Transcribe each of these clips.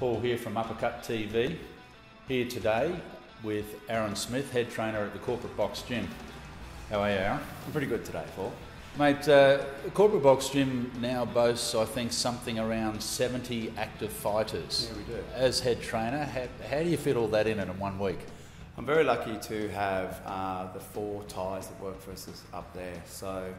Paul here from Uppercut TV, here today with Aaron Smith, head trainer at the Corporate Box Gym. How are you, Aaron? I'm pretty good today, Paul. Mate, the Corporate Box Gym now boasts, I think, something around 70 active fighters. Yeah, we do. As head trainer, how do you fit all that in 1 week? I'm very lucky to have the 4 Thais that work for us up there. So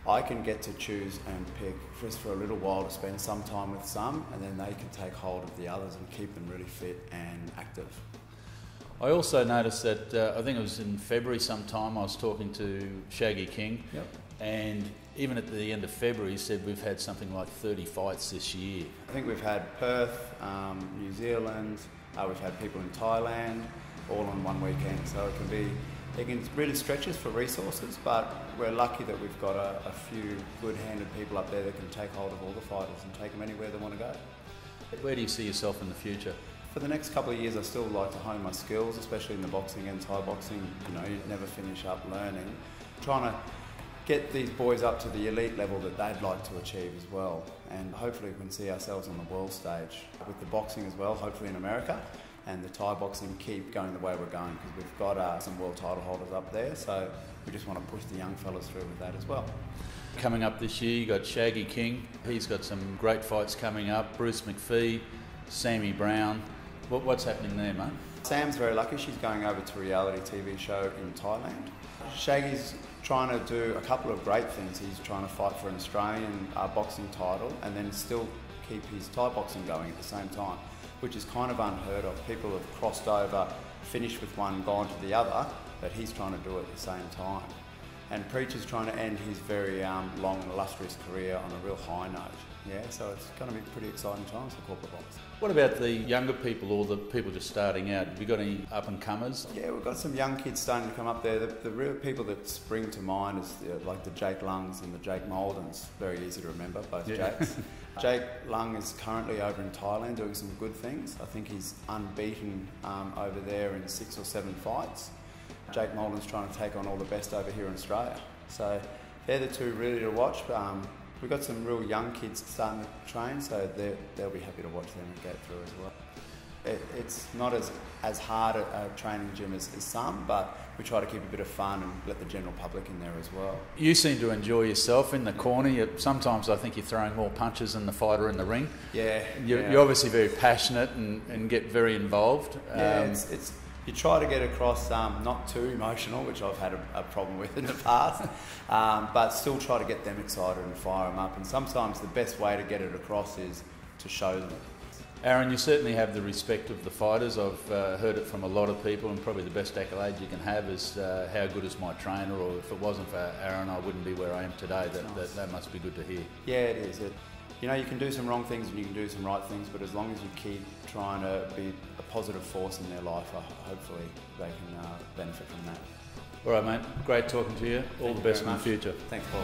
I can get to choose and pick just for a little while to spend some time with some, and then they can take hold of the others and keep them really fit and active. I also noticed that, I think it was in February sometime, I was talking to Shaggy King. Yep. And even at the end of February, he said we've had something like 30 fights this year. I think we've had Perth, New Zealand, we've had people in Thailand, all on one weekend. So it can really stretch us for resources, but we're lucky that we've got a few good-handed people up there that can take hold of all the fighters and take them anywhere they want to go. Where do you see yourself in the future? For the next couple of years, I still like to hone my skills, especially in the boxing and Thai boxing. You know, you never finish up learning. Trying to get these boys up to the elite level that they'd like to achieve as well. And hopefully we can see ourselves on the world stage with the boxing as well, hopefully in America. And the Thai boxing keep going the way we're going, because we've got some world title holders up there. So we just want to push the young fellas through with that as well. Coming up this year, you got Shaggy King. He's got some great fights coming up. Bruce McPhee, Sammy Brown. What's happening there, mate? Sam's very lucky. She's going over to a reality TV show in Thailand. Shaggy's trying to do a couple of great things. He's trying to fight for an Australian boxing title and then still keep his Thai boxing going at the same time, which is kind of unheard of. People have crossed over, finished with one, gone to the other, but he's trying to do it at the same time. And Preacher's trying to end his very long and illustrious career on a real high note. Yeah, so it's going to be pretty exciting times for Corporate Box. What about the younger people or the people just starting out? Have you got any up-and-comers? Yeah, we've got some young kids starting to come up there. The real people that spring to mind is like the Jake Lungs and the Jake Moldens. Very easy to remember, both Jakes. Jake Lung is currently over in Thailand doing some good things. I think he's unbeaten over there in 6 or 7 fights. Jake Molden's trying to take on all the best over here in Australia. So they're the two really to watch. We've got some real young kids starting to train, so they'll be happy to watch them and go through as well. It's not as hard a training gym as some, but we try to keep a bit of fun and let the general public in there as well. You seem to enjoy yourself in the corner. Sometimes I think you're throwing more punches than the fighter in the ring. Yeah. You're obviously very passionate and get very involved. Yeah, you try to get across not too emotional, which I've had a problem with in the past, but still try to get them excited and fire them up. And sometimes the best way to get it across is to show them. Aaron, you certainly have the respect of the fighters. I've heard it from a lot of people, and probably the best accolade you can have is how good is my trainer, or if it wasn't for Aaron, I wouldn't be where I am today. That must be good to hear. Yeah, it is. You know, you can do some wrong things and you can do some right things, but as long as you keep trying to be a positive force in their life, hopefully they can benefit from that. All right, mate. Great talking to you. All the best in the future. Thanks, Paul.